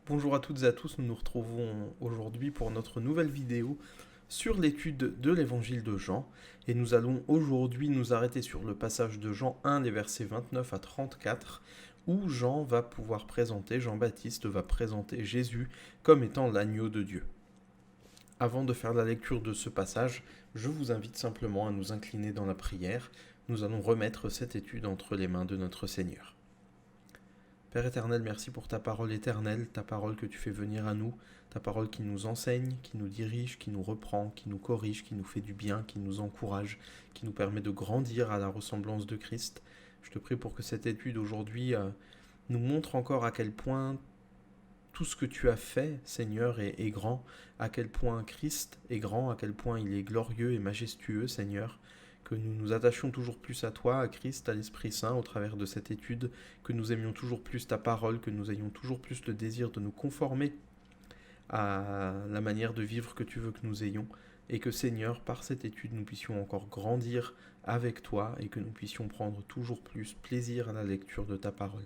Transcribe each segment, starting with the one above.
Bonjour à toutes et à tous, nous nous retrouvons aujourd'hui pour notre nouvelle vidéo sur l'étude de l'évangile de Jean. Et nous allons aujourd'hui nous arrêter sur le passage de Jean 1, les versets 29 à 34, où Jean-Baptiste va présenter Jésus comme étant l'agneau de Dieu. Avant de faire la lecture de ce passage, je vous invite simplement à nous incliner dans la prière. Nous allons remettre cette étude entre les mains de notre Seigneur. Père éternel, merci pour ta parole éternelle, ta parole que tu fais venir à nous, ta parole qui nous enseigne, qui nous dirige, qui nous reprend, qui nous corrige, qui nous fait du bien, qui nous encourage, qui nous permet de grandir à la ressemblance de Christ. Je te prie pour que cette étude aujourd'hui nous montre encore à quel point tout ce que tu as fait, Seigneur, est grand, à quel point Christ est grand, à quel point il est glorieux et majestueux, Seigneur, que nous nous attachions toujours plus à toi, à Christ, à l'Esprit Saint au travers de cette étude, que nous aimions toujours plus ta parole, que nous ayons toujours plus le désir de nous conformer à la manière de vivre que tu veux que nous ayons, et que Seigneur, par cette étude, nous puissions encore grandir avec toi et que nous puissions prendre toujours plus plaisir à la lecture de ta parole.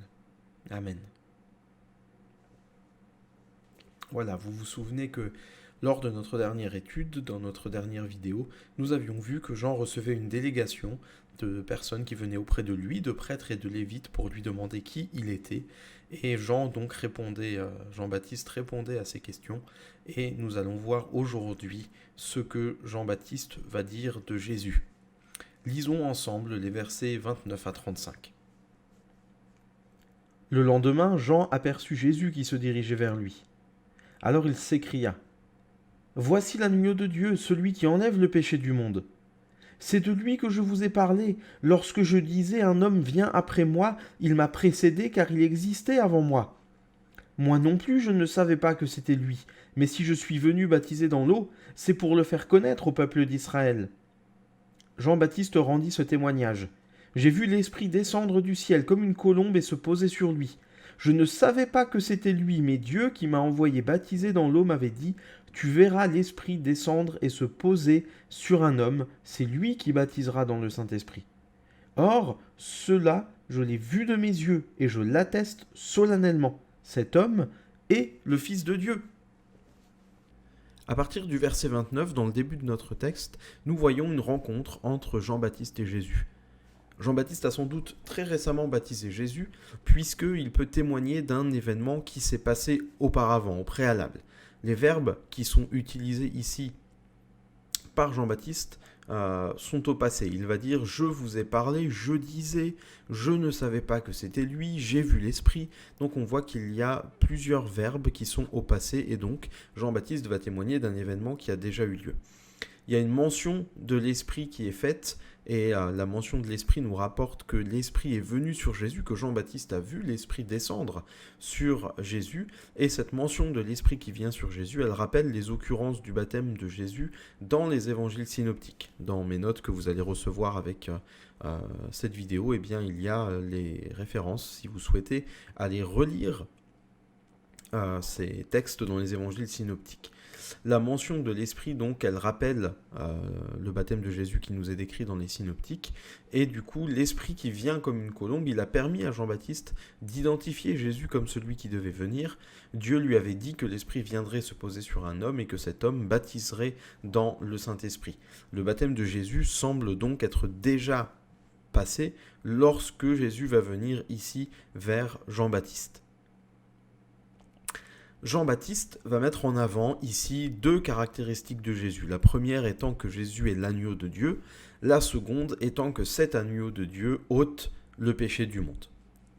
Amen. Voilà, vous vous souvenez que lors de notre dernière étude, dans notre dernière vidéo, nous avions vu que Jean recevait une délégation de personnes qui venaient auprès de lui, de prêtres et de lévites, pour lui demander qui il était. Et Jean-Baptiste répondait à ces questions. Et nous allons voir aujourd'hui ce que Jean-Baptiste va dire de Jésus. Lisons ensemble les versets 29 à 35. Le lendemain, Jean aperçut Jésus qui se dirigeait vers lui. Alors il s'écria: Voici l'agneau de Dieu, celui qui enlève le péché du monde. C'est de lui que je vous ai parlé, lorsque je disais un homme vient après moi, il m'a précédé car il existait avant moi. Moi non plus je ne savais pas que c'était lui, mais si je suis venu baptiser dans l'eau, c'est pour le faire connaître au peuple d'Israël. Jean-Baptiste rendit ce témoignage. J'ai vu l'Esprit descendre du ciel comme une colombe et se poser sur lui. Je ne savais pas que c'était lui, mais Dieu qui m'a envoyé baptiser dans l'eau m'avait dit: Tu verras l'Esprit descendre et se poser sur un homme, c'est lui qui baptisera dans le Saint-Esprit. Or, cela, je l'ai vu de mes yeux, et je l'atteste solennellement. Cet homme est le Fils de Dieu. À partir du verset 29, dans le début de notre texte, nous voyons une rencontre entre Jean-Baptiste et Jésus. Jean-Baptiste a sans doute très récemment baptisé Jésus, puisqu'il peut témoigner d'un événement qui s'est passé auparavant, au préalable. Les verbes qui sont utilisés ici par Jean-Baptiste sont au passé. Il va dire: je vous ai parlé, je disais, je ne savais pas que c'était lui, j'ai vu l'Esprit. Donc on voit qu'il y a plusieurs verbes qui sont au passé, et donc Jean-Baptiste va témoigner d'un événement qui a déjà eu lieu. Il y a une mention de l'Esprit qui est faite, et la mention de l'Esprit nous rapporte que l'Esprit est venu sur Jésus, que Jean-Baptiste a vu l'Esprit descendre sur Jésus, et cette mention de l'Esprit qui vient sur Jésus, elle rappelle les occurrences du baptême de Jésus dans les évangiles synoptiques. Dans mes notes que vous allez recevoir avec cette vidéo, eh bien, il y a les références, si vous souhaitez, aller relire ces textes dans les évangiles synoptiques. La mention de l'Esprit, donc, elle rappelle le baptême de Jésus qui nous est décrit dans les synoptiques, et du coup, l'Esprit qui vient comme une colombe, il a permis à Jean-Baptiste d'identifier Jésus comme celui qui devait venir. Dieu lui avait dit que l'Esprit viendrait se poser sur un homme et que cet homme baptiserait dans le Saint-Esprit. Le baptême de Jésus semble donc être déjà passé lorsque Jésus va venir ici vers Jean-Baptiste. Jean-Baptiste va mettre en avant ici deux caractéristiques de Jésus. La première étant que Jésus est l'agneau de Dieu, la seconde étant que cet agneau de Dieu ôte le péché du monde.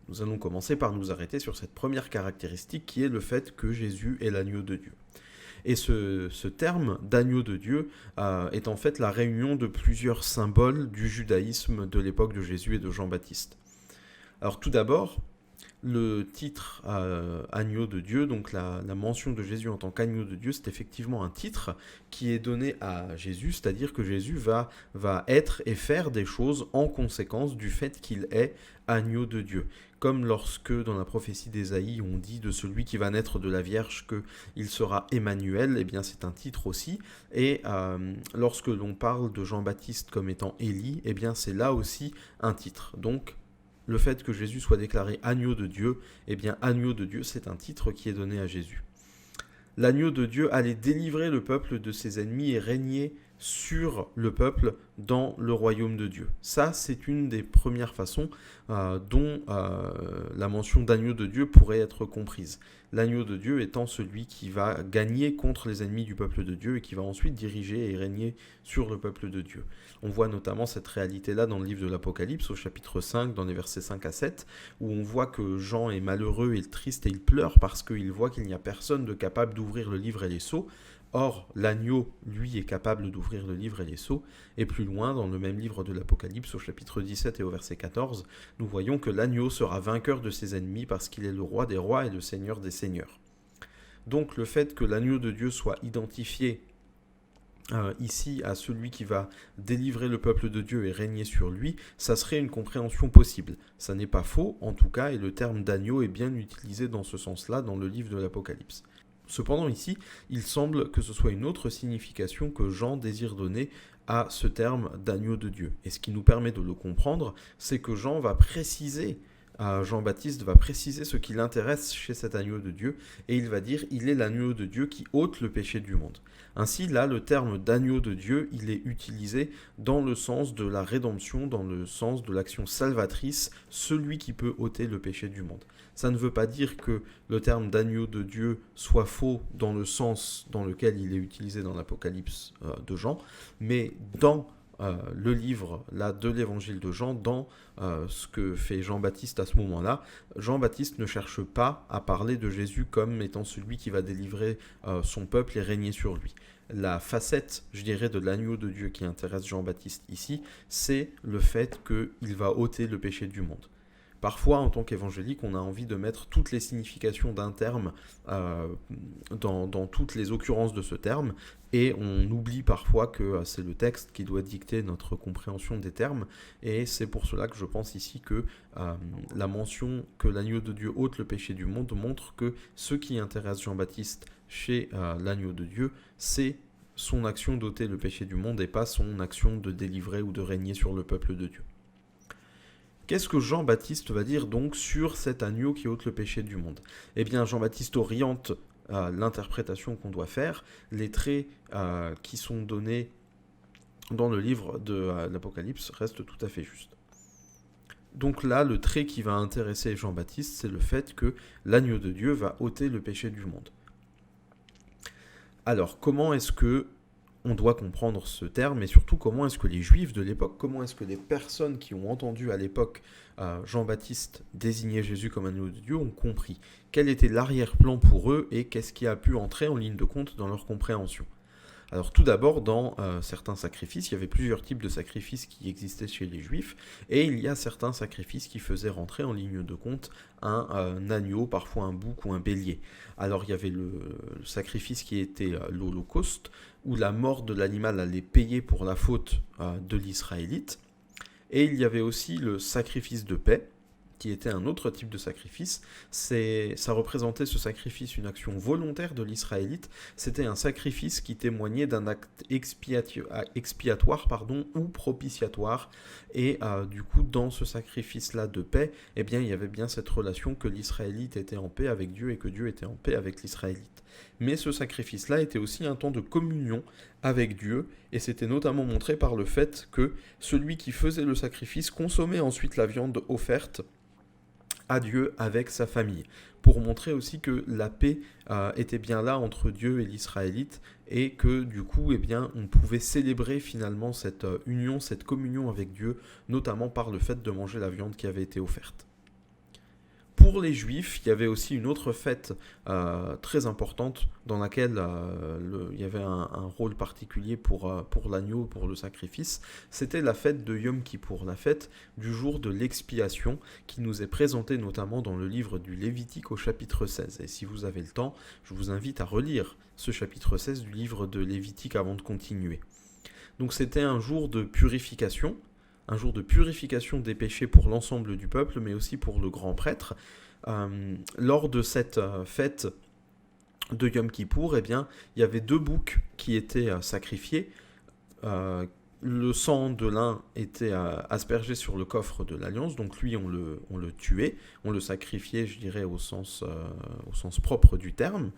Nous allons commencer par nous arrêter sur cette première caractéristique qui est le fait que Jésus est l'agneau de Dieu. Et ce terme d'agneau de Dieu est en fait la réunion de plusieurs symboles du judaïsme de l'époque de Jésus et de Jean-Baptiste. Alors tout d'abord, le titre agneau de Dieu, donc la mention de Jésus en tant qu'agneau de Dieu, c'est effectivement un titre qui est donné à Jésus, c'est-à-dire que Jésus va être et faire des choses en conséquence du fait qu'il est agneau de Dieu. Comme lorsque dans la prophétie d'Ésaïe on dit de celui qui va naître de la Vierge qu'il sera Emmanuel, eh bien c'est un titre aussi, et lorsque l'on parle de Jean-Baptiste comme étant Élie, eh bien c'est là aussi un titre. Donc le fait que Jésus soit déclaré agneau de Dieu, eh bien agneau de Dieu, c'est un titre qui est donné à Jésus. L'agneau de Dieu allait délivrer le peuple de ses ennemis et régner sur le peuple dans le royaume de Dieu. Ça, c'est une des premières façons dont la mention d'agneau de Dieu pourrait être comprise. L'agneau de Dieu étant celui qui va gagner contre les ennemis du peuple de Dieu et qui va ensuite diriger et régner sur le peuple de Dieu. On voit notamment cette réalité-là dans le livre de l'Apocalypse, au chapitre 5, dans les versets 5 à 7, où on voit que Jean est malheureux et triste et il pleure parce qu'il voit qu'il n'y a personne de capable d'ouvrir le livre et les sceaux. Or, l'agneau, lui, est capable d'ouvrir le livre et les sceaux. Et plus loin, dans le même livre de l'Apocalypse, au chapitre 17 et au verset 14, nous voyons que l'agneau sera vainqueur de ses ennemis parce qu'il est le roi des rois et le seigneur des seigneurs. Donc, le fait que l'agneau de Dieu soit identifié ici à celui qui va délivrer le peuple de Dieu et régner sur lui, ça serait une compréhension possible. Ça n'est pas faux, en tout cas, et le terme d'agneau est bien utilisé dans ce sens-là dans le livre de l'Apocalypse. Cependant ici, il semble que ce soit une autre signification que Jean désire donner à ce terme d'agneau de Dieu. Et ce qui nous permet de le comprendre, c'est que Jean-Baptiste va préciser ce qui l'intéresse chez cet agneau de Dieu, et il va dire « il est l'agneau de Dieu qui ôte le péché du monde ». Ainsi, là, le terme d'agneau de Dieu, il est utilisé dans le sens de la rédemption, dans le sens de l'action salvatrice, celui qui peut ôter le péché du monde. Ça ne veut pas dire que le terme d'agneau de Dieu soit faux dans le sens dans lequel il est utilisé dans l'Apocalypse de Jean, mais dans le livre là, de l'évangile de Jean, dans ce que fait Jean-Baptiste à ce moment-là, Jean-Baptiste ne cherche pas à parler de Jésus comme étant celui qui va délivrer son peuple et régner sur lui. La facette, je dirais, de l'agneau de Dieu qui intéresse Jean-Baptiste ici, c'est le fait qu'il va ôter le péché du monde. Parfois, en tant qu'évangélique, on a envie de mettre toutes les significations d'un terme dans toutes les occurrences de ce terme, et on oublie parfois que c'est le texte qui doit dicter notre compréhension des termes, et c'est pour cela que je pense ici que la mention que l'agneau de Dieu ôte le péché du monde montre que ce qui intéresse Jean-Baptiste chez l'agneau de Dieu, c'est son action d'ôter le péché du monde et pas son action de délivrer ou de régner sur le peuple de Dieu. Qu'est-ce que Jean-Baptiste va dire donc sur cet agneau qui ôte le péché du monde ? Eh bien, Jean-Baptiste oriente l'interprétation qu'on doit faire, les traits qui sont donnés dans le livre de l'Apocalypse restent tout à fait justes. Donc là, le trait qui va intéresser Jean-Baptiste, c'est le fait que l'agneau de Dieu va ôter le péché du monde. Alors, comment est-ce que on doit comprendre ce terme, et surtout comment est-ce que les Juifs de l'époque, comment est-ce que les personnes qui ont entendu à l'époque Jean-Baptiste désigner Jésus comme agneau de Dieu ont compris quel était l'arrière-plan pour eux et qu'est-ce qui a pu entrer en ligne de compte dans leur compréhension. Alors tout d'abord, dans certains sacrifices, il y avait plusieurs types de sacrifices qui existaient chez les Juifs, et il y a certains sacrifices qui faisaient rentrer en ligne de compte un agneau, parfois un bouc ou un bélier. Alors il y avait le sacrifice qui était l'Holocauste, où la mort de l'animal allait payer pour la faute de l'Israélite, et il y avait aussi le sacrifice de paix, qui était un autre type de sacrifice. Ça représentait ce sacrifice une action volontaire de l'Israélite. C'était un sacrifice qui témoignait d'un acte expiatoire ou propitiatoire. Et du coup, dans ce sacrifice-là de paix, eh bien, il y avait bien cette relation que l'Israélite était en paix avec Dieu et que Dieu était en paix avec l'Israélite. Mais ce sacrifice-là était aussi un temps de communion avec Dieu, et c'était notamment montré par le fait que celui qui faisait le sacrifice consommait ensuite la viande offerte à Dieu avec sa famille, pour montrer aussi que la paix était bien là entre Dieu et l'Israélite, et que du coup, eh bien, on pouvait célébrer finalement cette union, cette communion avec Dieu, notamment par le fait de manger la viande qui avait été offerte. Pour les Juifs, il y avait aussi une autre fête très importante dans laquelle il y avait un rôle particulier pour l'agneau, pour le sacrifice. C'était la fête de Yom Kippour, la fête du jour de l'expiation, qui nous est présentée notamment dans le livre du Lévitique au chapitre 16. Et si vous avez le temps, je vous invite à relire ce chapitre 16 du livre de Lévitique avant de continuer. Donc c'était un jour de purification, des péchés pour l'ensemble du peuple, mais aussi pour le grand prêtre. Lors de cette fête de Yom Kippour, eh bien, il y avait 2 boucs qui étaient sacrifiés, le sang de l'un était aspergé sur le coffre de l'Alliance, donc lui on le tuait, on le sacrifiait, je dirais, au sens propre du terme.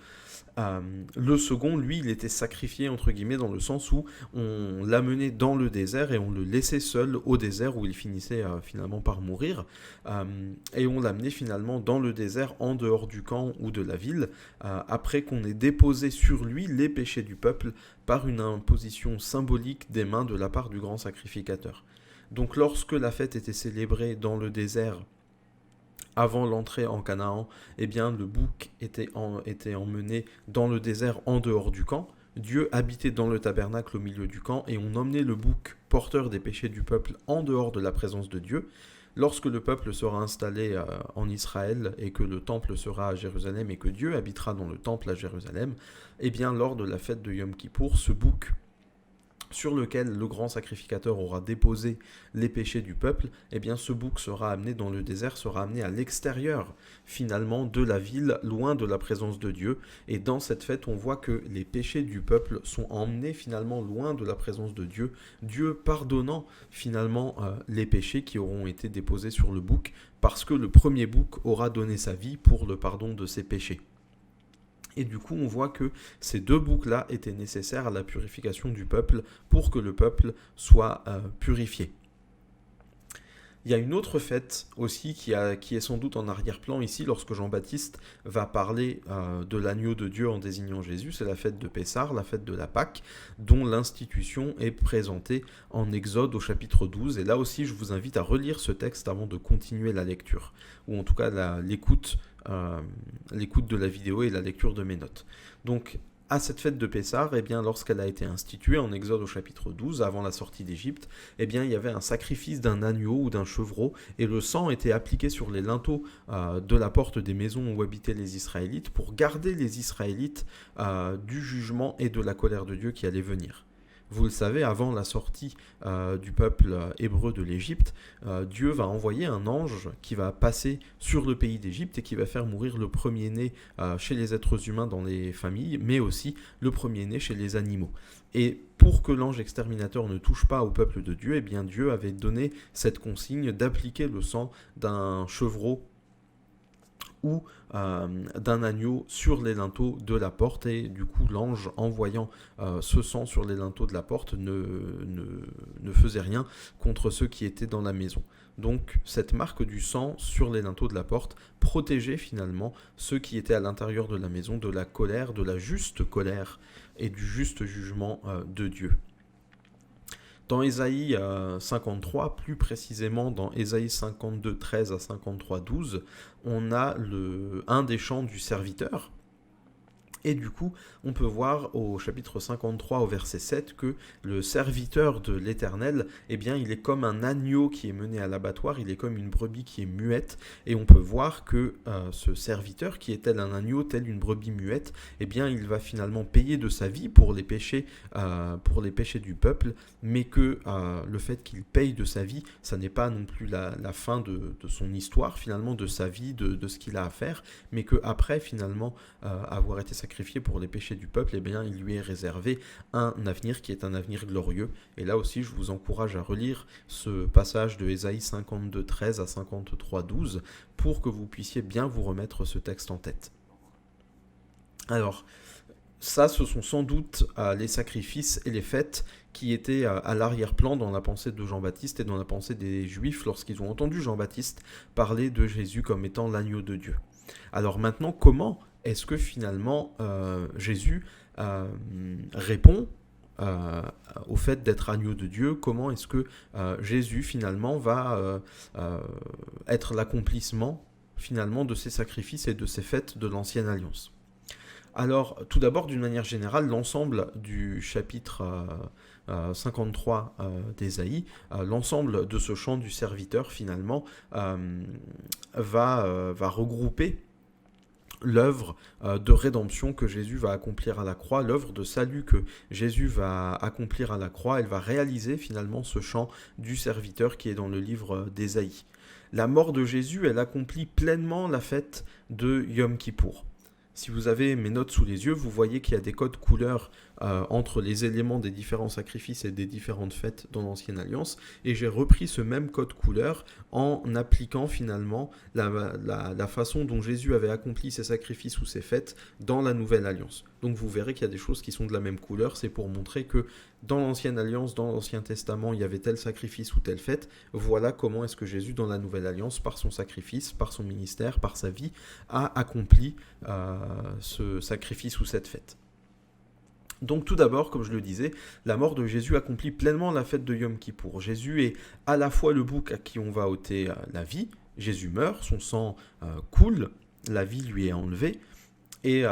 Euh, le second, lui, il était sacrifié, entre guillemets, dans le sens où on l'amenait dans le désert et on le laissait seul au désert où il finissait finalement par mourir. Et on l'amenait finalement dans le désert, en dehors du camp ou de la ville, après qu'on ait déposé sur lui les péchés du peuple par une imposition symbolique des mains de la part du grand sacrificateur. Donc lorsque la fête était célébrée dans le désert, avant l'entrée en Canaan, eh bien, le bouc était emmené dans le désert en dehors du camp. Dieu habitait dans le tabernacle au milieu du camp et on emmenait le bouc porteur des péchés du peuple en dehors de la présence de Dieu. Lorsque le peuple sera installé en Israël et que le temple sera à Jérusalem et que Dieu habitera dans le temple à Jérusalem, eh bien lors de la fête de Yom Kippour, ce bouc sur lequel le grand sacrificateur aura déposé les péchés du peuple, eh bien ce bouc sera amené dans le désert, sera amené à l'extérieur finalement de la ville, loin de la présence de Dieu. Et dans cette fête, on voit que les péchés du peuple sont emmenés finalement loin de la présence de Dieu, Dieu pardonnant finalement les péchés qui auront été déposés sur le bouc, parce que le premier bouc aura donné sa vie pour le pardon de ses péchés. Et du coup, on voit que ces deux boucs-là étaient nécessaires à la purification du peuple pour que le peuple soit purifié. Il y a une autre fête aussi qui est sans doute en arrière-plan ici lorsque Jean-Baptiste va parler de l'agneau de Dieu en désignant Jésus, c'est la fête de Pessah, la fête de la Pâque, dont l'institution est présentée en Exode au chapitre 12. Et là aussi, je vous invite à relire ce texte avant de continuer la lecture, ou en tout cas l'écoute de la vidéo et la lecture de mes notes. Donc, à cette fête de Pessah, eh bien, lorsqu'elle a été instituée en Exode au chapitre 12, avant la sortie d'Égypte, eh bien, il y avait un sacrifice d'un agneau ou d'un chevreau, et le sang était appliqué sur les linteaux de la porte des maisons où habitaient les Israélites, pour garder les Israélites du jugement et de la colère de Dieu qui allait venir. Vous le savez, avant la sortie du peuple hébreu de l'Égypte, Dieu va envoyer un ange qui va passer sur le pays d'Égypte et qui va faire mourir le premier-né chez les êtres humains dans les familles, mais aussi le premier-né chez les animaux. Et pour que l'ange exterminateur ne touche pas au peuple de Dieu, eh bien Dieu avait donné cette consigne d'appliquer le sang d'un chevreau ou d'un agneau sur les linteaux de la porte, et du coup l'ange, en voyant ce sang sur les linteaux de la porte, ne faisait rien contre ceux qui étaient dans la maison. Donc cette marque du sang sur les linteaux de la porte protégeait finalement ceux qui étaient à l'intérieur de la maison de la colère, de la juste colère et du juste jugement de Dieu. Dans Ésaïe 53, plus précisément dans Ésaïe 52, 13 à 53, 12, on a un des chants du serviteur. Et du coup, on peut voir au chapitre 53, au verset 7, que le serviteur de l'Éternel, eh bien, il est comme un agneau qui est mené à l'abattoir, il est comme une brebis qui est muette, et on peut voir que ce serviteur, qui est tel un agneau, tel une brebis muette, eh bien, il va finalement payer de sa vie pour les péchés du peuple, mais que le fait qu'il paye de sa vie, ça n'est pas non plus la fin de son histoire, finalement, de sa vie, de ce qu'il a à faire, mais qu'après, finalement, avoir été sacrifié pour les péchés du peuple, eh bien, il lui est réservé un avenir qui est un avenir glorieux. Et là aussi, je vous encourage à relire ce passage de Ésaïe 52, 13 à 53, 12 pour que vous puissiez bien vous remettre ce texte en tête. Alors, ça, ce sont sans doute les sacrifices et les fêtes qui étaient à l'arrière-plan dans la pensée de Jean-Baptiste et dans la pensée des Juifs lorsqu'ils ont entendu Jean-Baptiste parler de Jésus comme étant l'agneau de Dieu. Alors maintenant, comment est-ce que finalement Jésus répond au fait d'être agneau de Dieu? Comment est-ce que Jésus finalement va être l'accomplissement finalement de ces sacrifices et de ces fêtes de l'Ancienne Alliance? Alors, tout d'abord, d'une manière générale, l'ensemble du chapitre 53 d'Ésaïe, l'ensemble de ce chant du serviteur, finalement, va regrouper l'œuvre de rédemption que Jésus va accomplir à la croix, l'œuvre de salut que Jésus va accomplir à la croix. Elle va réaliser finalement ce chant du serviteur qui est dans le livre d'Ésaïe. La mort de Jésus, elle accomplit pleinement la fête de Yom Kippour. Si vous avez mes notes sous les yeux, vous voyez qu'il y a des codes couleurs entre les éléments des différents sacrifices et des différentes fêtes dans l'Ancienne Alliance, et j'ai repris ce même code couleur en appliquant finalement la façon dont Jésus avait accompli ses sacrifices ou ses fêtes dans la Nouvelle Alliance. Donc vous verrez qu'il y a des choses qui sont de la même couleur, c'est pour montrer que dans l'Ancienne Alliance, dans l'Ancien Testament, il y avait tel sacrifice ou telle fête. Voilà comment est-ce que Jésus, dans la Nouvelle Alliance, par son sacrifice, par son ministère, par sa vie, a accompli ce sacrifice ou cette fête. Donc tout d'abord, comme je le disais, la mort de Jésus accomplit pleinement la fête de Yom Kippour. Jésus est à la fois le bouc à qui on va ôter la vie, Jésus meurt, son sang coule, la vie lui est enlevée, et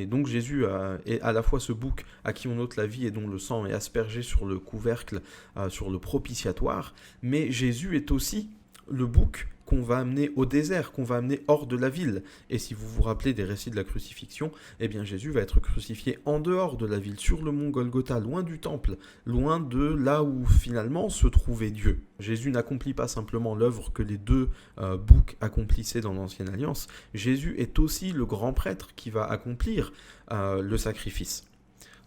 donc Jésus est à la fois ce bouc à qui on ôte la vie et dont le sang est aspergé sur le couvercle, sur le propitiatoire, mais Jésus est aussi le bouc qu'on va amener au désert, qu'on va amener hors de la ville. Et si vous vous rappelez des récits de la crucifixion, eh bien Jésus va être crucifié en dehors de la ville, sur le mont Golgotha, loin du temple, loin de là où finalement se trouvait Dieu. Jésus n'accomplit pas simplement l'œuvre que les deux boucs accomplissaient dans l'Ancienne Alliance, Jésus est aussi le grand prêtre qui va accomplir le sacrifice.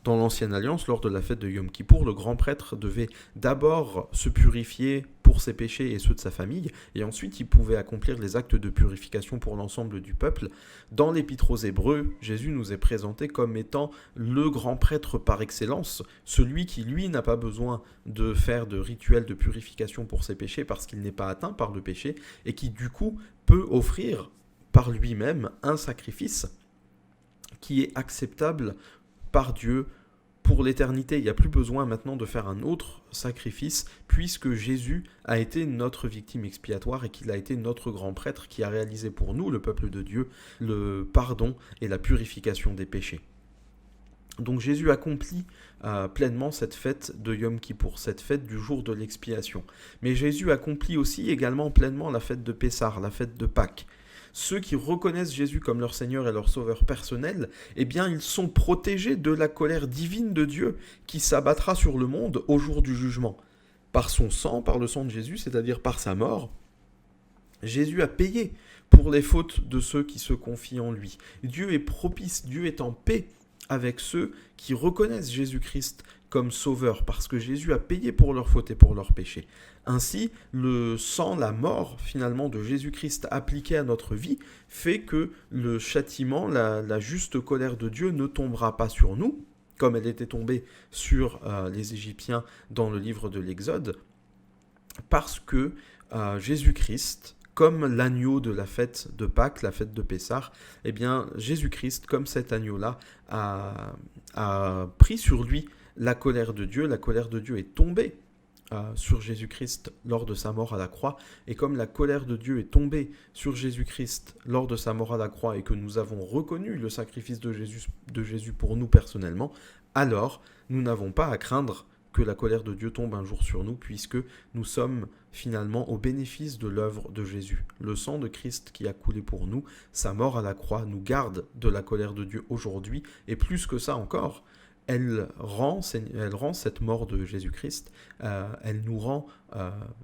Dans l'Ancienne Alliance, lors de la fête de Yom Kippour, le grand prêtre devait d'abord se purifier pour ses péchés et ceux de sa famille, et ensuite il pouvait accomplir les actes de purification pour l'ensemble du peuple. Dans l'Épître aux Hébreux, Jésus nous est présenté comme étant le grand prêtre par excellence, celui qui, lui, n'a pas besoin de faire de rituel de purification pour ses péchés parce qu'il n'est pas atteint par le péché, et qui, du coup, peut offrir par lui-même un sacrifice qui est acceptable par Dieu pour l'éternité. Il n'y a plus besoin maintenant de faire un autre sacrifice puisque Jésus a été notre victime expiatoire et qu'il a été notre grand prêtre qui a réalisé pour nous, le peuple de Dieu, le pardon et la purification des péchés. Donc Jésus accomplit pleinement cette fête de Yom Kippour, cette fête du jour de l'expiation. Mais Jésus accomplit aussi également pleinement la fête de Pessah, la fête de Pâques. Ceux qui reconnaissent Jésus comme leur Seigneur et leur Sauveur personnel, eh bien ils sont protégés de la colère divine de Dieu qui s'abattra sur le monde au jour du jugement. Par son sang, par le sang de Jésus, c'est-à-dire par sa mort, Jésus a payé pour les fautes de ceux qui se confient en lui. Dieu est propice, Dieu est en paix avec ceux qui reconnaissent Jésus-Christ comme sauveur, parce que Jésus a payé pour leurs fautes et pour leurs péchés. Ainsi, le sang, la mort finalement de Jésus-Christ appliqué à notre vie, fait que le châtiment, la juste colère de Dieu ne tombera pas sur nous, comme elle était tombée sur les Égyptiens dans le livre de l'Exode, parce que Jésus-Christ, comme l'agneau de la fête de Pâques, la fête de Pessah, eh bien Jésus-Christ, comme cet agneau-là, a pris sur lui la colère de Dieu est tombée sur Jésus-Christ lors de sa mort à la croix, et comme la colère de Dieu est tombée sur Jésus-Christ lors de sa mort à la croix, et que nous avons reconnu le sacrifice de Jésus pour nous personnellement, alors nous n'avons pas à craindre que la colère de Dieu tombe un jour sur nous, puisque nous sommes finalement au bénéfice de l'œuvre de Jésus. Le sang de Christ qui a coulé pour nous, sa mort à la croix, nous garde de la colère de Dieu aujourd'hui, et plus que ça encore, elle rend cette mort de Jésus-Christ, elle nous rend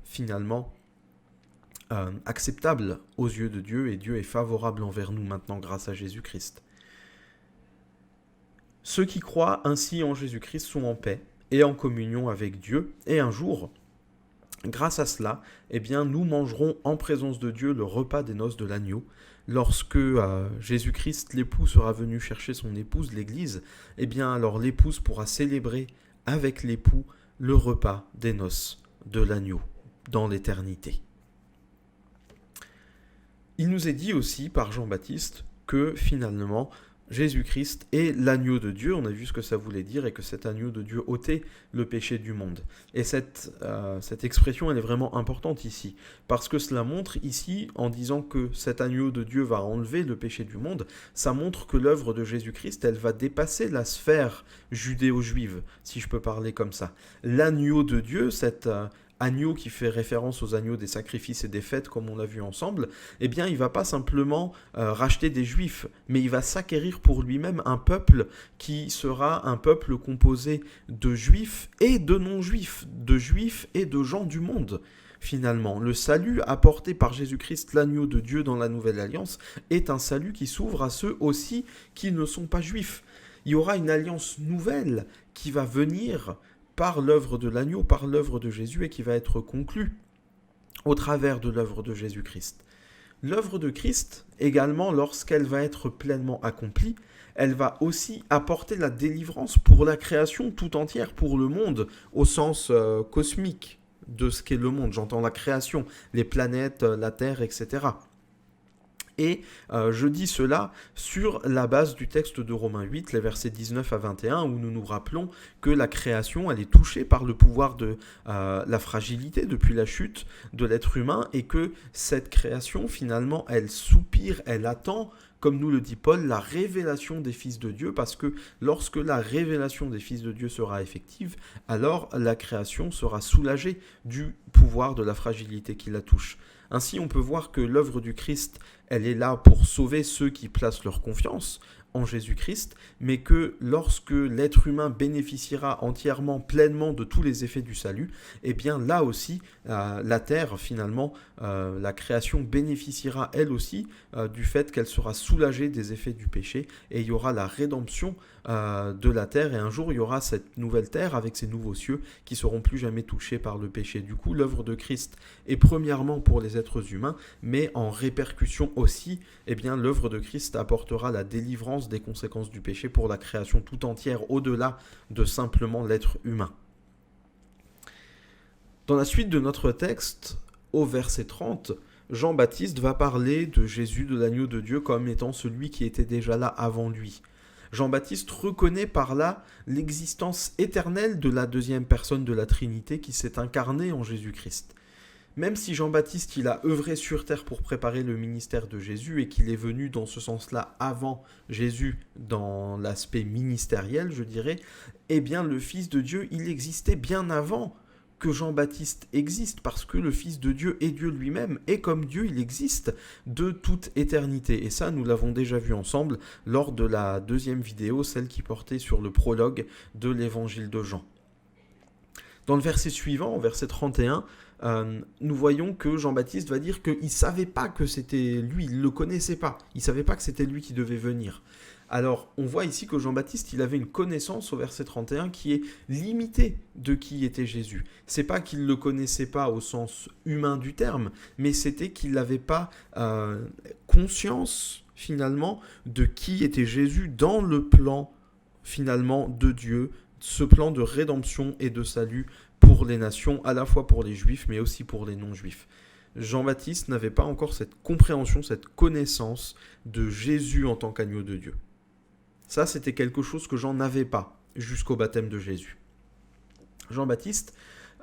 finalement acceptable aux yeux de Dieu, et Dieu est favorable envers nous maintenant grâce à Jésus-Christ. Ceux qui croient ainsi en Jésus-Christ sont en paix et en communion avec Dieu, et un jour, grâce à cela, eh bien, nous mangerons en présence de Dieu le repas des noces de l'agneau. Lorsque Jésus-Christ, l'époux, sera venu chercher son épouse, l'Église, eh bien alors l'épouse pourra célébrer avec l'époux le repas des noces de l'agneau dans l'éternité. Il nous est dit aussi par Jean-Baptiste que finalement Jésus-Christ est l'agneau de Dieu, on a vu ce que ça voulait dire, et que cet agneau de Dieu ôtait le péché du monde. Et cette expression, elle est vraiment importante ici, parce que cela montre ici, en disant que cet agneau de Dieu va enlever le péché du monde, ça montre que l'œuvre de Jésus-Christ, elle va dépasser la sphère judéo-juive, si je peux parler comme ça. L'agneau de Dieu, cet agneau qui fait référence aux agneaux des sacrifices et des fêtes, comme on l'a vu ensemble, eh bien, il ne va pas simplement racheter des juifs, mais il va s'acquérir pour lui-même un peuple qui sera un peuple composé de juifs et de non-juifs, de juifs et de gens du monde. Finalement, le salut apporté par Jésus-Christ, l'agneau de Dieu dans la Nouvelle Alliance, est un salut qui s'ouvre à ceux aussi qui ne sont pas juifs. il y aura une alliance nouvelle qui va venir par l'œuvre de l'agneau, par l'œuvre de Jésus, et qui va être conclue au travers de l'œuvre de Jésus-Christ. L'œuvre de Christ, également, lorsqu'elle va être pleinement accomplie, elle va aussi apporter la délivrance pour la création tout entière, pour le monde, au sens cosmique de ce qu'est le monde. J'entends la création, les planètes, la Terre, etc. Et je dis cela sur la base du texte de Romains 8, les versets 19 à 21, où nous nous rappelons que la création, elle est touchée par le pouvoir de la fragilité depuis la chute de l'être humain, et que cette création, finalement, elle soupire, elle attend, comme nous le dit Paul, la révélation des fils de Dieu, parce que lorsque la révélation des fils de Dieu sera effective, alors la création sera soulagée du pouvoir de la fragilité qui la touche. Ainsi, on peut voir que l'œuvre du Christ, elle est là pour sauver ceux qui placent leur confiance en Jésus-Christ, mais que lorsque l'être humain bénéficiera entièrement, pleinement de tous les effets du salut, eh bien là aussi, la terre, finalement, la création bénéficiera elle aussi du fait qu'elle sera soulagée des effets du péché, et il y aura la rédemption de la terre, et un jour il y aura cette nouvelle terre avec ces nouveaux cieux qui seront plus jamais touchés par le péché. Du coup, l'œuvre de Christ est premièrement pour les êtres humains, mais en répercussion aussi, eh bien l'œuvre de Christ apportera la délivrance des conséquences du péché pour la création tout entière, au-delà de simplement l'être humain. Dans la suite de notre texte, au verset 30, Jean-Baptiste va parler de Jésus, de l'agneau de Dieu, comme étant celui qui était déjà là avant lui. Jean-Baptiste reconnaît par là l'existence éternelle de la deuxième personne de la Trinité qui s'est incarnée en Jésus-Christ. Même si Jean-Baptiste il a œuvré sur terre pour préparer le ministère de Jésus et qu'il est venu dans ce sens-là avant Jésus dans l'aspect ministériel, je dirais, eh bien le Fils de Dieu, il existait bien avant que Jean-Baptiste existe, parce que le Fils de Dieu est Dieu lui-même, et comme Dieu, il existe de toute éternité. Et ça, nous l'avons déjà vu ensemble lors de la deuxième vidéo, celle qui portait sur le prologue de l'évangile de Jean. Dans le verset suivant, au verset 31, nous voyons que Jean-Baptiste va dire qu'il ne savait pas que c'était lui, il ne le connaissait pas, il ne savait pas que c'était lui qui devait venir. Alors, on voit ici que Jean-Baptiste, il avait une connaissance au verset 31 qui est limitée de qui était Jésus. C'est pas qu'il ne le connaissait pas au sens humain du terme, mais c'était qu'il n'avait pas conscience, finalement, de qui était Jésus dans le plan, finalement, de Dieu, ce plan de rédemption et de salut pour les nations, à la fois pour les Juifs, mais aussi pour les non-Juifs. Jean-Baptiste n'avait pas encore cette compréhension, cette connaissance de Jésus en tant qu'agneau de Dieu. Ça, c'était quelque chose que Jean n'avait pas jusqu'au baptême de Jésus. Jean-Baptiste,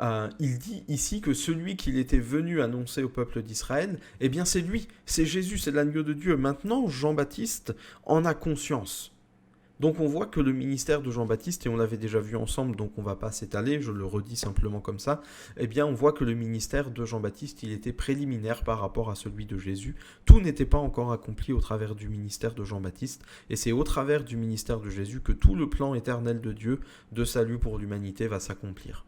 il dit ici que celui qu'il était venu annoncer au peuple d'Israël, eh bien c'est lui, c'est Jésus, c'est l'agneau de Dieu. Maintenant, Jean-Baptiste en a conscience. Donc on voit que le ministère de Jean-Baptiste, et on l'avait déjà vu ensemble, donc on ne va pas s'étaler, je le redis simplement comme ça, eh bien on voit que le ministère de Jean-Baptiste, il était préliminaire par rapport à celui de Jésus. Tout n'était pas encore accompli au travers du ministère de Jean-Baptiste, et c'est au travers du ministère de Jésus que tout le plan éternel de Dieu, de salut pour l'humanité, va s'accomplir.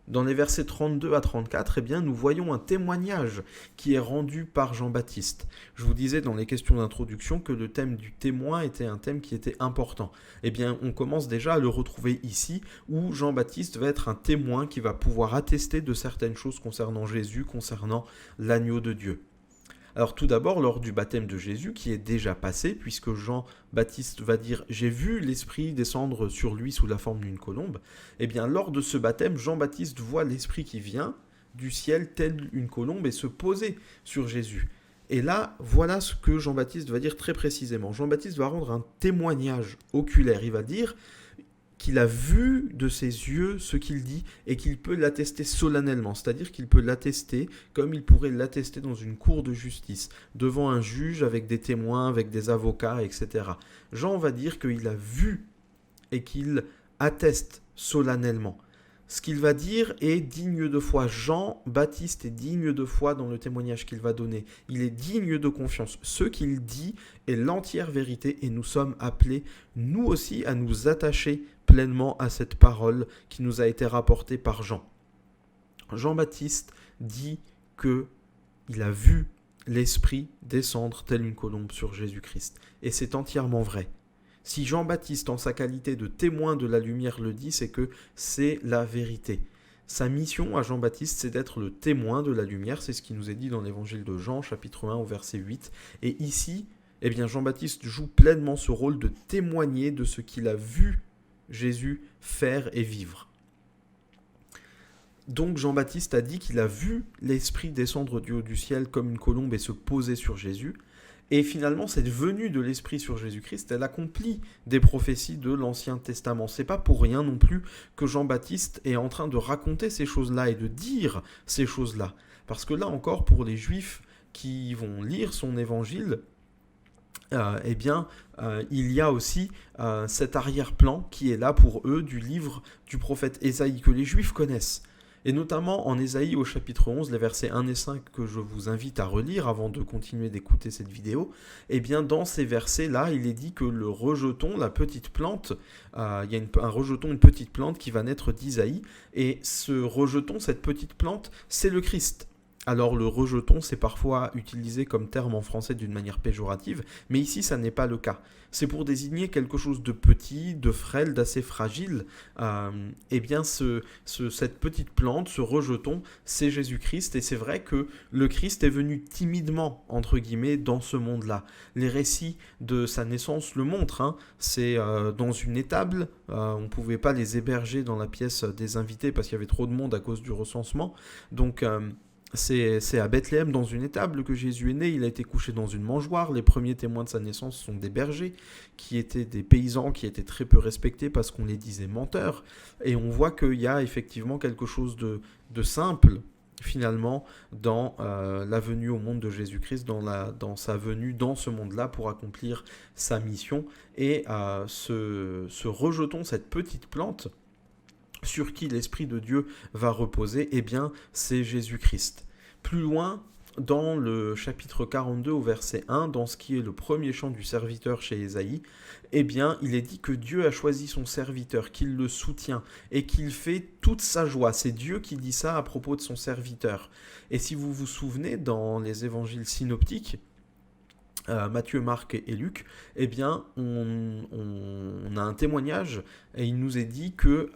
Dans les versets 32 à 34, eh bien, nous voyons un témoignage qui est rendu par Jean-Baptiste. Je vous disais dans les questions d'introduction que le thème du témoin était un thème qui était important. Eh bien, on commence déjà à le retrouver ici, où Jean-Baptiste va être un témoin qui va pouvoir attester de certaines choses concernant Jésus, concernant l'agneau de Dieu. Alors tout d'abord, lors du baptême de Jésus, qui est déjà passé, puisque Jean-Baptiste va dire « J'ai vu l'Esprit descendre sur lui sous la forme d'une colombe », eh bien lors de ce baptême, Jean-Baptiste voit l'Esprit qui vient du ciel telle une colombe et se poser sur Jésus. Et là, voilà ce que Jean-Baptiste va dire très précisément. Jean-Baptiste va rendre un témoignage oculaire, il va dire qu'il a vu de ses yeux ce qu'il dit et qu'il peut l'attester solennellement, c'est-à-dire qu'il peut l'attester comme il pourrait l'attester dans une cour de justice, devant un juge avec des témoins, avec des avocats, etc. Jean va dire qu'il a vu et qu'il atteste solennellement. Ce qu'il va dire est digne de foi. Jean-Baptiste est digne de foi dans le témoignage qu'il va donner. Il est digne de confiance. Ce qu'il dit est l'entière vérité et nous sommes appelés, nous aussi, à nous attacher pleinement à cette parole qui nous a été rapportée par Jean. Jean-Baptiste dit qu'il a vu l'Esprit descendre telle une colombe sur Jésus-Christ. Et c'est entièrement vrai. Si Jean-Baptiste, en sa qualité de témoin de la lumière, le dit, c'est que c'est la vérité. Sa mission à Jean-Baptiste, c'est d'être le témoin de la lumière. C'est ce qui nous est dit dans l'évangile de Jean, chapitre 1, au verset 8. Et ici, eh bien, Jean-Baptiste joue pleinement ce rôle de témoigner de ce qu'il a vu Jésus faire et vivre. Donc Jean-Baptiste a dit qu'il a vu l'Esprit descendre du haut du ciel comme une colombe et se poser sur Jésus. Et finalement, cette venue de l'Esprit sur Jésus-Christ, elle accomplit des prophéties de l'Ancien Testament. C'est pas pour rien non plus que Jean-Baptiste est en train de raconter ces choses-là et de dire ces choses-là. Parce que là encore, pour les Juifs qui vont lire son évangile, il y a aussi cet arrière-plan qui est là pour eux du livre du prophète Ésaïe que les Juifs connaissent. Et notamment en Ésaïe au chapitre 11, les versets 1 et 5 que je vous invite à relire avant de continuer d'écouter cette vidéo, eh bien dans ces versets-là, il est dit que le rejeton, la petite plante, il y a un rejeton, une petite plante qui va naître d'Isaïe, et ce rejeton, cette petite plante, c'est le Christ. Alors le rejeton, c'est parfois utilisé comme terme en français d'une manière péjorative, mais ici ça n'est pas le cas. C'est pour désigner quelque chose de petit, de frêle, d'assez fragile. Eh bien cette petite plante, ce rejeton, c'est Jésus-Christ, et c'est vrai que le Christ est venu timidement, entre guillemets, dans ce monde-là. Les récits de sa naissance le montrent, c'est dans une étable, on ne pouvait pas les héberger dans la pièce des invités parce qu'il y avait trop de monde à cause du recensement, donc... C'est à Bethléem, dans une étable, que Jésus est né. Il a été couché dans une mangeoire. Les premiers témoins de sa naissance sont des bergers, qui étaient des paysans, qui étaient très peu respectés parce qu'on les disait menteurs. Et on voit qu'il y a effectivement quelque chose de simple, finalement, dans la venue au monde de Jésus-Christ, dans sa venue dans ce monde-là pour accomplir sa mission. Et ce rejeton, cette petite plante, sur qui l'Esprit de Dieu va reposer, eh bien, c'est Jésus-Christ. Plus loin, dans le chapitre 42 au verset 1, dans ce qui est le premier chant du serviteur chez Ésaïe, eh bien, il est dit que Dieu a choisi son serviteur, qu'il le soutient et qu'il fait toute sa joie. C'est Dieu qui dit ça à propos de son serviteur. Et si vous vous souvenez, dans les évangiles synoptiques, Matthieu, Marc et Luc, eh bien, on a un témoignage et il nous est dit que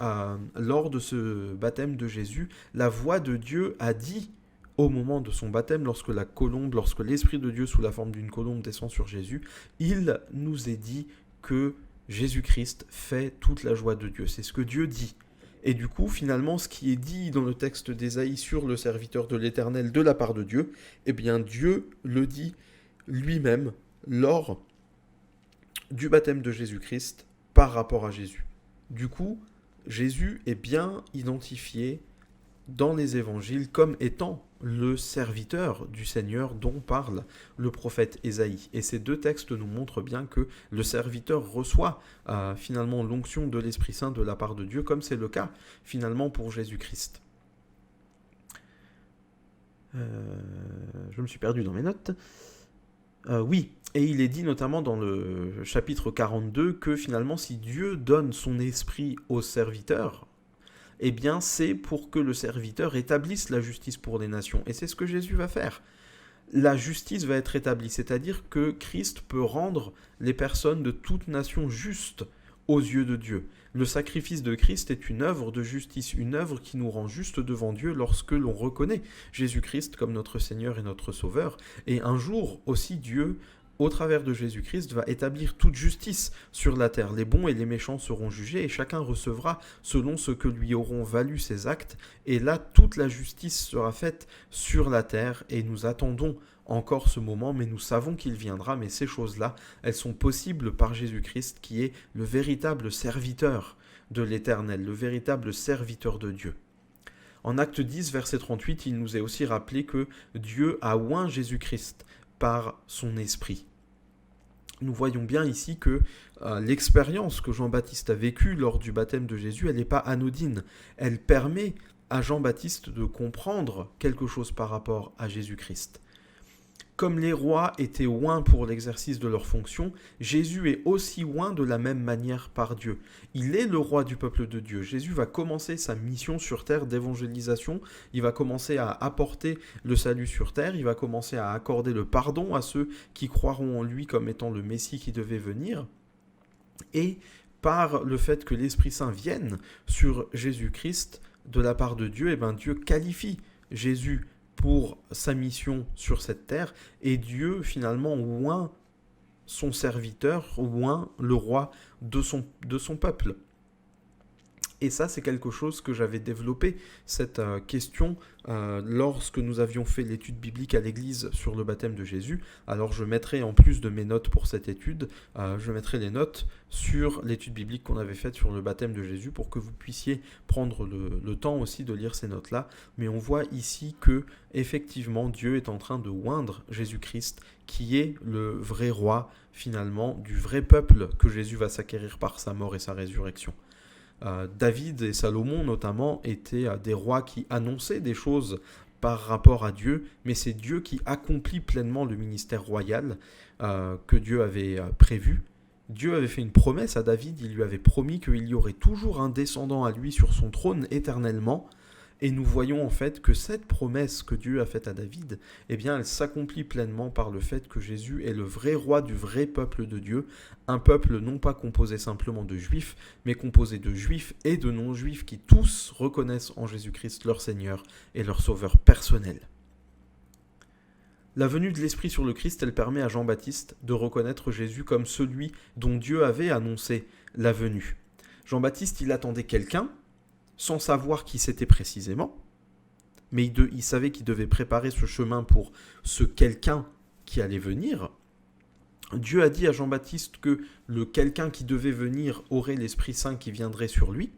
lors de ce baptême de Jésus, la voix de Dieu a dit au moment de son baptême, lorsque l'Esprit de Dieu sous la forme d'une colombe descend sur Jésus, il nous est dit que Jésus-Christ fait toute la joie de Dieu. C'est ce que Dieu dit. Et du coup, finalement, ce qui est dit dans le texte d'Ésaïe sur le serviteur de l'Éternel de la part de Dieu, eh bien, Dieu le dit lui-même lors du baptême de Jésus-Christ par rapport à Jésus. Du coup, Jésus est bien identifié dans les évangiles comme étant le serviteur du Seigneur dont parle le prophète Ésaïe. Et ces deux textes nous montrent bien que le serviteur reçoit finalement l'onction de l'Esprit Saint de la part de Dieu, comme c'est le cas finalement pour Jésus-Christ. Je me suis perdu dans mes notes. Oui, et il est dit notamment dans le chapitre 42 que finalement si Dieu donne son esprit au serviteur, eh bien c'est pour que le serviteur établisse la justice pour les nations. Et c'est ce que Jésus va faire. La justice va être établie, c'est-à-dire que Christ peut rendre les personnes de toute nation justes aux yeux de Dieu. Le sacrifice de Christ est une œuvre de justice, une œuvre qui nous rend juste devant Dieu lorsque l'on reconnaît Jésus-Christ comme notre Seigneur et notre Sauveur. Et un jour aussi Dieu, au travers de Jésus-Christ, va établir toute justice sur la terre. Les bons et les méchants seront jugés et chacun recevra selon ce que lui auront valu ses actes. Et là, toute la justice sera faite sur la terre et nous attendons encore ce moment, mais nous savons qu'il viendra, mais ces choses-là, elles sont possibles par Jésus-Christ qui est le véritable serviteur de l'Éternel, le véritable serviteur de Dieu. En Acte 10, verset 38, il nous est aussi rappelé que Dieu a oint Jésus-Christ par son esprit. Nous voyons bien ici que l'expérience que Jean-Baptiste a vécue lors du baptême de Jésus, elle n'est pas anodine. Elle permet à Jean-Baptiste de comprendre quelque chose par rapport à Jésus-Christ. Comme les rois étaient oints pour l'exercice de leurs fonctions, Jésus est aussi oint de la même manière par Dieu. Il est le roi du peuple de Dieu. Jésus va commencer sa mission sur terre d'évangélisation, il va commencer à apporter le salut sur terre, il va commencer à accorder le pardon à ceux qui croiront en lui comme étant le Messie qui devait venir. Et par le fait que l'Esprit Saint vienne sur Jésus-Christ de la part de Dieu, Dieu qualifie Jésus pour sa mission sur cette terre, et Dieu finalement oint son serviteur, oint le roi de son peuple. Et ça, c'est quelque chose que j'avais développé, cette question, lorsque nous avions fait l'étude biblique à l'église sur le baptême de Jésus. Alors je mettrai, en plus de mes notes pour cette étude, je mettrai les notes sur l'étude biblique qu'on avait faite sur le baptême de Jésus pour que vous puissiez prendre le temps aussi de lire ces notes-là. Mais on voit ici que, effectivement, Dieu est en train de oindre Jésus-Christ, qui est le vrai roi, finalement, du vrai peuple que Jésus va s'acquérir par sa mort et sa résurrection. David et Salomon notamment étaient des rois qui annonçaient des choses par rapport à Dieu, mais c'est Dieu qui accomplit pleinement le ministère royal que Dieu avait prévu. Dieu avait fait une promesse à David, il lui avait promis qu'il y aurait toujours un descendant à lui sur son trône éternellement, et nous voyons en fait que cette promesse que Dieu a faite à David, elle s'accomplit pleinement par le fait que Jésus est le vrai roi du vrai peuple de Dieu, un peuple non pas composé simplement de juifs, mais composé de juifs et de non-juifs qui tous reconnaissent en Jésus-Christ leur Seigneur et leur Sauveur personnel. La venue de l'Esprit sur le Christ, elle permet à Jean-Baptiste de reconnaître Jésus comme celui dont Dieu avait annoncé la venue. Jean-Baptiste, il attendait quelqu'un, sans savoir qui c'était précisément, mais il savait qu'il devait préparer ce chemin pour ce quelqu'un qui allait venir. Dieu a dit à Jean-Baptiste que le quelqu'un qui devait venir aurait l'Esprit Saint qui viendrait sur lui.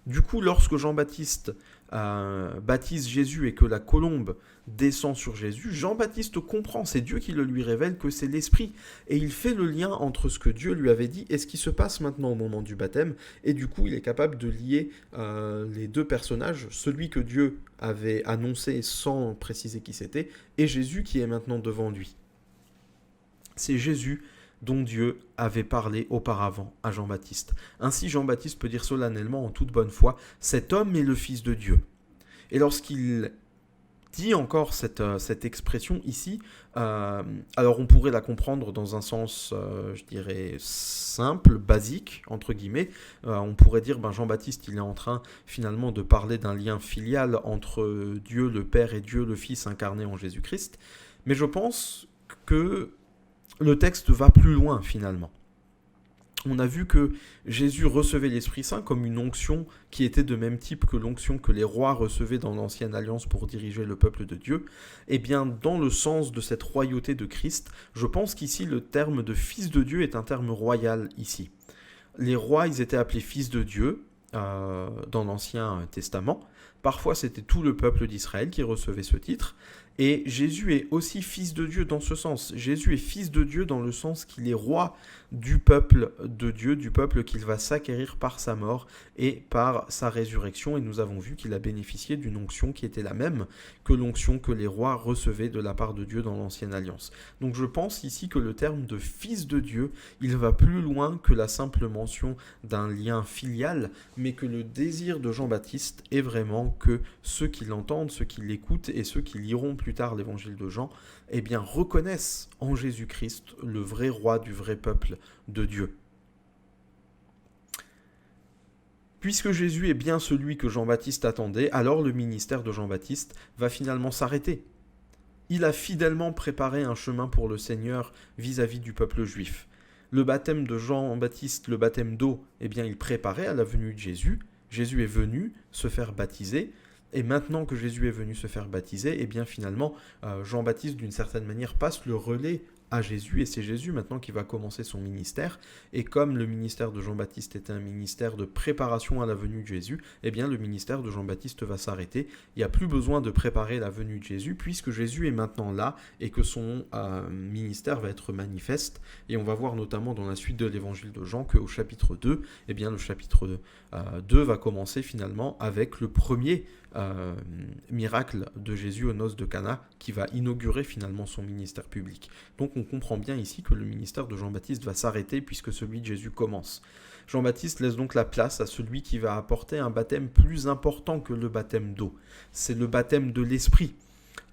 Du coup, lorsque Jean-Baptiste baptise Jésus et que la colombe descend sur Jésus, Jean-Baptiste comprend, c'est Dieu qui le lui révèle, que c'est l'Esprit. Et il fait le lien entre ce que Dieu lui avait dit et ce qui se passe maintenant au moment du baptême. Et du coup, il est capable de lier les deux personnages, celui que Dieu avait annoncé sans préciser qui c'était, et Jésus qui est maintenant devant lui. C'est Jésus dont Dieu avait parlé auparavant à Jean-Baptiste. Ainsi, Jean-Baptiste peut dire solennellement, en toute bonne foi, « Cet homme est le Fils de Dieu ». Et lorsqu'il dit encore cette expression ici, alors on pourrait la comprendre dans un sens, je dirais, simple, basique, entre guillemets. On pourrait dire, Jean-Baptiste, il est en train finalement de parler d'un lien filial entre Dieu le Père et Dieu le Fils incarné en Jésus-Christ. Mais je pense que le texte va plus loin finalement. On a vu que Jésus recevait l'Esprit Saint comme une onction qui était de même type que l'onction que les rois recevaient dans l'Ancienne Alliance pour diriger le peuple de Dieu. Eh bien, dans le sens de cette royauté de Christ, je pense qu'ici le terme de Fils de Dieu est un terme royal ici. Les rois, ils étaient appelés Fils de Dieu dans l'Ancien Testament. Parfois, c'était tout le peuple d'Israël qui recevait ce titre. Et Jésus est aussi Fils de Dieu dans ce sens. Jésus est Fils de Dieu dans le sens qu'il est roi du peuple de Dieu, du peuple qu'il va s'acquérir par sa mort et par sa résurrection. Et nous avons vu qu'il a bénéficié d'une onction qui était la même que l'onction que les rois recevaient de la part de Dieu dans l'Ancienne Alliance. Donc je pense ici que le terme de Fils de Dieu, il va plus loin que la simple mention d'un lien filial, mais que le désir de Jean-Baptiste est vraiment que ceux qui l'entendent, ceux qui l'écoutent et ceux qui liront plus tard l'évangile de Jean, reconnaissent en Jésus-Christ le vrai roi du vrai peuple de Dieu. Puisque Jésus est bien celui que Jean-Baptiste attendait, alors le ministère de Jean-Baptiste va finalement s'arrêter. Il a fidèlement préparé un chemin pour le Seigneur vis-à-vis du peuple juif. Le baptême de Jean-Baptiste, le baptême d'eau, il préparait à la venue de Jésus. Jésus est venu se faire baptiser. Et maintenant que Jésus est venu se faire baptiser, finalement, Jean-Baptiste, d'une certaine manière, passe le relais à Jésus, et c'est Jésus maintenant qui va commencer son ministère. Et comme le ministère de Jean-Baptiste était un ministère de préparation à la venue de Jésus, le ministère de Jean-Baptiste va s'arrêter. Il n'y a plus besoin de préparer la venue de Jésus, puisque Jésus est maintenant là, et que son ministère va être manifeste. Et on va voir notamment dans la suite de l'évangile de Jean qu'au chapitre 2, le chapitre 2 va commencer finalement avec le premier miracle de Jésus aux noces de Cana, qui va inaugurer finalement son ministère public. Donc on comprend bien ici que le ministère de Jean-Baptiste va s'arrêter puisque celui de Jésus commence. Jean-Baptiste laisse donc la place à celui qui va apporter un baptême plus important que le baptême d'eau. C'est le baptême de l'Esprit.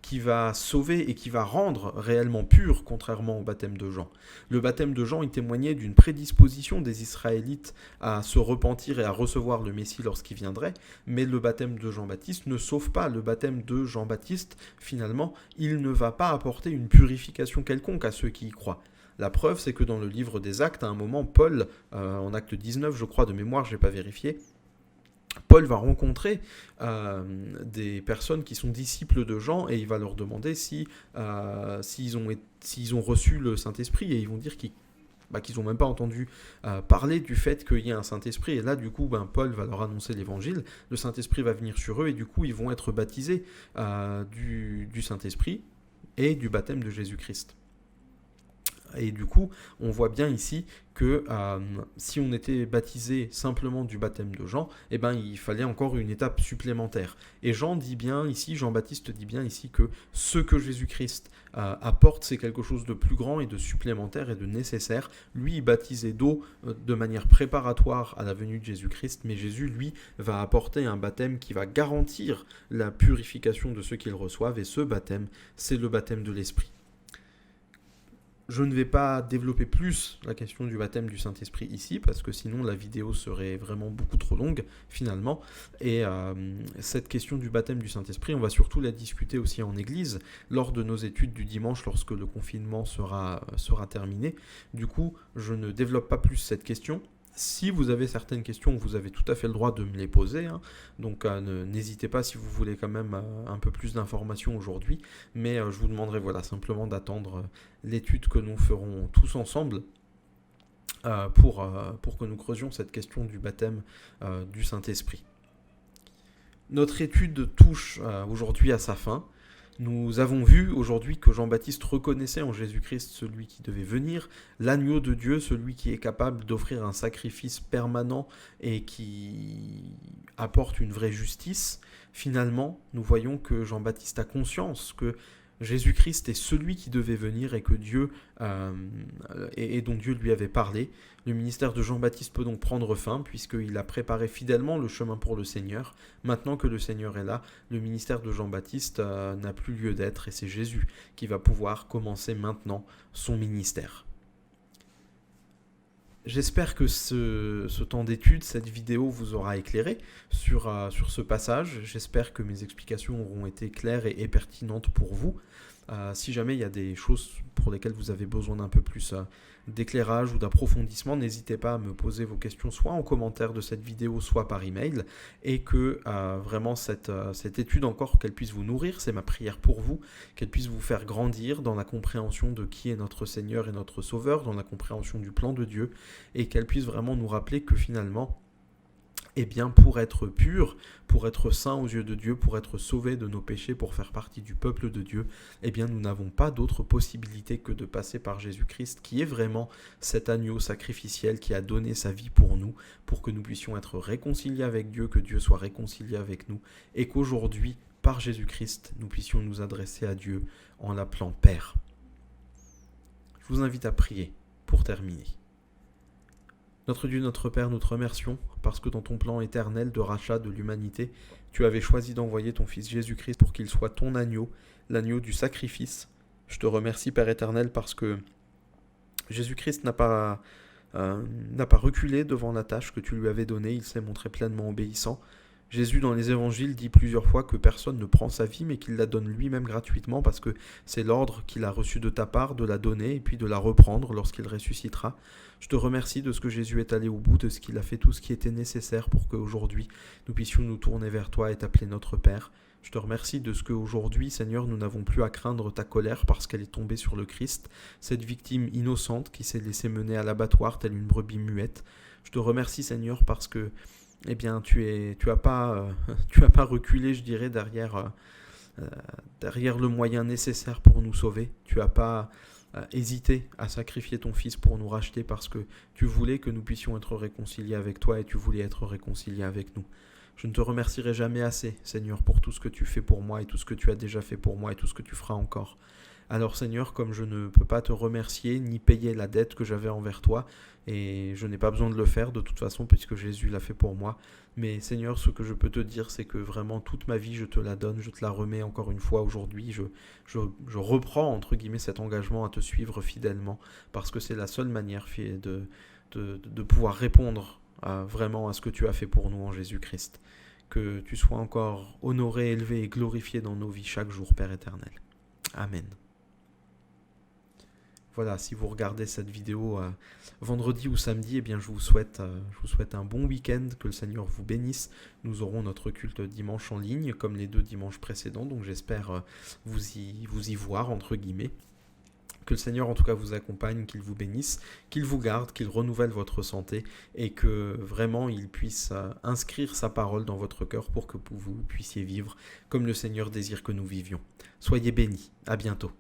qui va sauver et qui va rendre réellement pur, contrairement au baptême de Jean. Le baptême de Jean, il témoignait d'une prédisposition des Israélites à se repentir et à recevoir le Messie lorsqu'il viendrait, mais le baptême de Jean-Baptiste ne sauve pas. Le baptême de Jean-Baptiste, finalement, il ne va pas apporter une purification quelconque à ceux qui y croient. La preuve, c'est que dans le livre des Actes, à un moment, Paul, en acte 19, je crois, de mémoire, je n'ai pas vérifié, Paul va rencontrer des personnes qui sont disciples de Jean et il va leur demander s'ils ont reçu le Saint-Esprit, et ils vont dire qu'ils n'ont même pas entendu parler du fait qu'il y ait un Saint-Esprit. Et là, du coup, Paul va leur annoncer l'Évangile, le Saint-Esprit va venir sur eux et du coup, ils vont être baptisés du Saint-Esprit et du baptême de Jésus-Christ. Et du coup, on voit bien ici que si on était baptisé simplement du baptême de Jean, il fallait encore une étape supplémentaire. Et Jean-Baptiste dit bien ici que ce que Jésus-Christ apporte, c'est quelque chose de plus grand et de supplémentaire et de nécessaire. Lui, il baptisait d'eau de manière préparatoire à la venue de Jésus-Christ, mais Jésus, lui, va apporter un baptême qui va garantir la purification de ceux qui le reçoivent, et ce baptême, c'est le baptême de l'Esprit. Je ne vais pas développer plus la question du baptême du Saint-Esprit ici, parce que sinon la vidéo serait vraiment beaucoup trop longue, finalement. Et cette question du baptême du Saint-Esprit, on va surtout la discuter aussi en église, lors de nos études du dimanche, lorsque le confinement sera terminé. Du coup, je ne développe pas plus cette question. Si vous avez certaines questions, vous avez tout à fait le droit de me les poser, hein. Donc n'hésitez pas si vous voulez quand même un peu plus d'informations aujourd'hui, mais je vous demanderai simplement d'attendre l'étude que nous ferons tous ensemble pour que nous creusions cette question du baptême du Saint-Esprit. Notre étude touche aujourd'hui à sa fin. Nous avons vu aujourd'hui que Jean-Baptiste reconnaissait en Jésus-Christ celui qui devait venir, l'agneau de Dieu, celui qui est capable d'offrir un sacrifice permanent et qui apporte une vraie justice. Finalement, nous voyons que Jean-Baptiste a conscience que Jésus-Christ est celui qui devait venir et que Dieu et dont Dieu lui avait parlé. Le ministère de Jean-Baptiste peut donc prendre fin puisqu'il a préparé fidèlement le chemin pour le Seigneur. Maintenant que le Seigneur est là, le ministère de Jean-Baptiste n'a plus lieu d'être et c'est Jésus qui va pouvoir commencer maintenant son ministère. J'espère que ce temps d'étude, cette vidéo vous aura éclairé sur ce passage. J'espère que mes explications auront été claires et pertinentes pour vous. Si jamais il y a des choses pour lesquelles vous avez besoin d'un peu plus d'éclairage ou d'approfondissement, n'hésitez pas à me poser vos questions soit en commentaire de cette vidéo, soit par email, et que vraiment cette étude encore, qu'elle puisse vous nourrir, c'est ma prière pour vous, qu'elle puisse vous faire grandir dans la compréhension de qui est notre Seigneur et notre Sauveur, dans la compréhension du plan de Dieu, et qu'elle puisse vraiment nous rappeler que finalement, pour être pur, pour être saint aux yeux de Dieu, pour être sauvé de nos péchés, pour faire partie du peuple de Dieu, nous n'avons pas d'autre possibilité que de passer par Jésus-Christ, qui est vraiment cet agneau sacrificiel qui a donné sa vie pour nous, pour que nous puissions être réconciliés avec Dieu, que Dieu soit réconcilié avec nous, et qu'aujourd'hui, par Jésus-Christ, nous puissions nous adresser à Dieu en l'appelant Père. Je vous invite à prier pour terminer. Notre Dieu, notre Père, nous te remercions parce que dans ton plan éternel de rachat de l'humanité, tu avais choisi d'envoyer ton Fils Jésus-Christ pour qu'il soit ton agneau, l'agneau du sacrifice. Je te remercie, Père éternel, parce que Jésus-Christ n'a pas reculé devant la tâche que tu lui avais donnée, il s'est montré pleinement obéissant. Jésus, dans les évangiles, dit plusieurs fois que personne ne prend sa vie, mais qu'il la donne lui-même gratuitement, parce que c'est l'ordre qu'il a reçu de ta part de la donner et puis de la reprendre lorsqu'il ressuscitera. Je te remercie de ce que Jésus est allé au bout, de ce qu'il a fait tout ce qui était nécessaire pour qu'aujourd'hui nous puissions nous tourner vers toi et t'appeler notre Père. Je te remercie de ce qu'aujourd'hui, Seigneur, nous n'avons plus à craindre ta colère parce qu'elle est tombée sur le Christ, cette victime innocente qui s'est laissée mener à l'abattoir telle une brebis muette. Je te remercie, Seigneur, parce que tu as pas reculé, je dirais, derrière le moyen nécessaire pour nous sauver. Tu n'as pas hésité à sacrifier ton Fils pour nous racheter parce que tu voulais que nous puissions être réconciliés avec toi et tu voulais être réconcilié avec nous. Je ne te remercierai jamais assez, Seigneur, pour tout ce que tu fais pour moi et tout ce que tu as déjà fait pour moi et tout ce que tu feras encore. Alors Seigneur, comme je ne peux pas te remercier ni payer la dette que j'avais envers toi, et je n'ai pas besoin de le faire de toute façon puisque Jésus l'a fait pour moi, mais Seigneur, ce que je peux te dire, c'est que vraiment toute ma vie, je te la donne, je te la remets encore une fois aujourd'hui, je reprends entre guillemets cet engagement à te suivre fidèlement, parce que c'est la seule manière de pouvoir répondre vraiment à ce que tu as fait pour nous en Jésus-Christ. Que tu sois encore honoré, élevé et glorifié dans nos vies chaque jour, Père éternel. Amen. Voilà, si vous regardez cette vidéo vendredi ou samedi, eh bien je vous souhaite un bon week-end, que le Seigneur vous bénisse. Nous aurons notre culte dimanche en ligne, comme les 2 dimanches précédents, donc j'espère vous y voir, entre guillemets. Que le Seigneur en tout cas vous accompagne, qu'il vous bénisse, qu'il vous garde, qu'il renouvelle votre santé et que vraiment il puisse inscrire sa parole dans votre cœur pour que vous puissiez vivre comme le Seigneur désire que nous vivions. Soyez bénis, à bientôt.